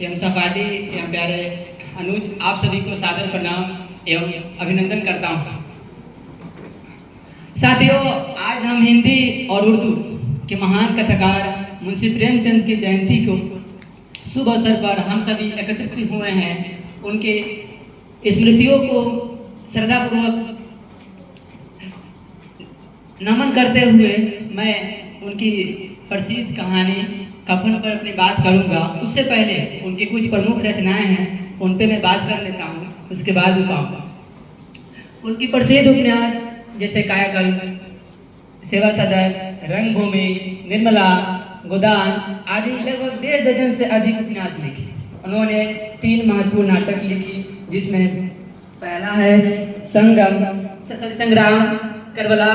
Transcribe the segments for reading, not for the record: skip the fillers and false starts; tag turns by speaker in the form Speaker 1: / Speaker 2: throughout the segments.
Speaker 1: एवं सपाटी एवं प्यारे अनुज, आप सभी को सादर प्रणाम एवं अभिनंदन करता हूँ। साथियों, आज हम हिंदी और उर्दू के महान कथाकार मुंशी प्रेमचंद की जयंती को शुभ अवसर पर हम सभी एकत्रित हुए हैं। उनके स्मृतियों को श्रद्धापूर्वक नमन करते हुए मैं उनकी प्रसिद्ध कहानी कफन पर अपनी बात करूंगा। उससे पहले उनकी कुछ प्रमुख रचनाएं हैं, उन पे मैं बात कर लेता हूँ, उसके बाद रुकाऊंगा। उनकी प्रसिद्ध उपन्यास जैसे कायाकल्प, सेवा सदन, रंगभूमि, निर्मला, गोदान आदि लगभग 1.5 दर्जन से अधिक उपन्यास लिखे। उन्होंने 3 महत्वपूर्ण नाटक लिखी, जिसमें पहला है संग्राम, करबला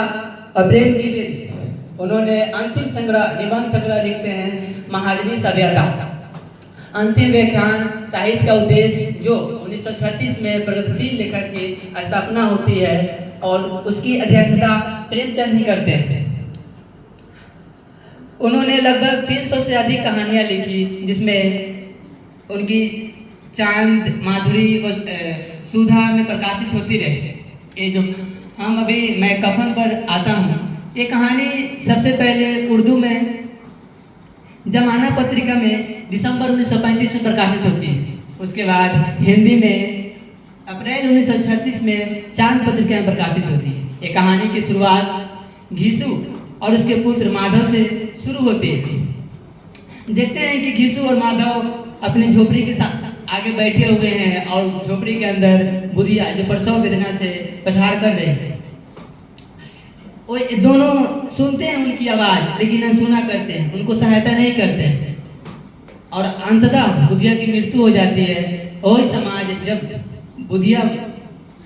Speaker 1: और प्रेम की वेदी। उन्होंने अंतिम निबंध संग्रह लिखते हैं महाजनी सभ्यता, अंतिम व्याख्यान साहित्य का उद्देश्य, जो 1936 में प्रगतिशील लेखक की स्थापना होती है और उसकी अध्यक्षता प्रेमचंद ही करते हैं। उन्होंने लगभग 300 से अधिक कहानियां लिखी, जिसमें उनकी चांद, माधुरी और सुधा में प्रकाशित होती रही। ये जो मैं कफन पर आता हूँ, ये कहानी सबसे पहले उर्दू में जमाना पत्रिका में दिसंबर 1935 में प्रकाशित होती है। उसके बाद हिंदी में अप्रैल 1936 में चांद पत्रिका में प्रकाशित होती है। ये कहानी की शुरुआत घीसू और उसके पुत्र माधव से शुरू होती है। देखते हैं कि घीसू और माधव अपने झोपड़ी के साथ आगे बैठे हुए हैं और झोपड़ी के अंदर बुधिया, जो प्रसव वेदना से पछाड़ कर रहे हैं, वो दोनों सुनते हैं उनकी आवाज़, लेकिन अनसुना करते हैं, उनको सहायता नहीं करते हैं और अंततः बुधिया की मृत्यु हो जाती है। और समाज जब बुधिया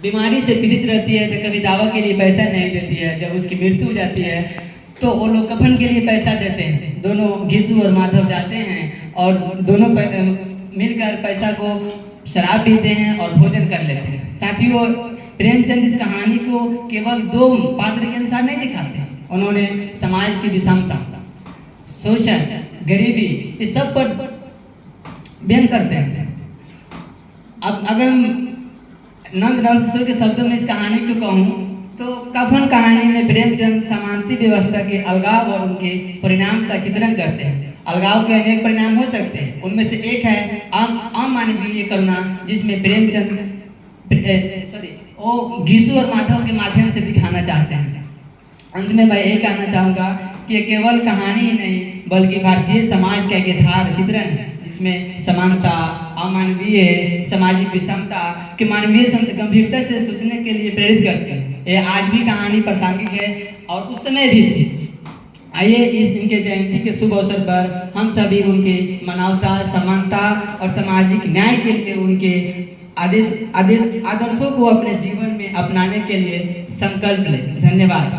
Speaker 1: बीमारी से पीड़ित रहती है तो कभी दवा के लिए पैसा नहीं देती है। जब उसकी मृत्यु हो जाती है तो वो लोग कफन के लिए पैसा देते हैं। दोनों घीसू और माधव जाते हैं और दोनों मिलकर पैसा को शराब पीते हैं और भोजन कर लेते हैं। साथियों, प्रेमचंद इस कहानी को केवल 2 पात्र के अनुसार नहीं दिखाते, उन्होंने समाज की विषमता, शोषण, गरीबी, इस सब पर व्यंग करते हैं। अब अगर नंद किशोर के शब्दों में इस कहानी को कहूँ तो कफन कहानी में प्रेमचंद समानती व्यवस्था के अलगाव और उनके परिणाम का चित्रण करते हैं। अलगाव के अनेक परिणाम हो सकते हैं, उनमें से एक है आम मानवीय करुणा, जिसमें प्रेमचंद वो घीसू और माधव के माध्यम से दिखाना चाहते हैं। अंत में मैं यही कहना चाहूँगा कि ये केवल कहानी ही नहीं बल्कि भारतीय समाज का एक यथार्थ चित्रण है, जिसमें समानता, अमानवीय सामाजिक विषमता के मानवीय गंभीरता से सोचने के लिए प्रेरित करते हैं। ये आज भी कहानी प्रासंगिक है और उस समय भी थी। आइए इनके जयंती के शुभ अवसर पर हम सभी उनके मानवता, समानता और सामाजिक न्याय के लिए उनके आदर्शों को अपने जीवन में अपनाने के लिए संकल्प लें। धन्यवाद।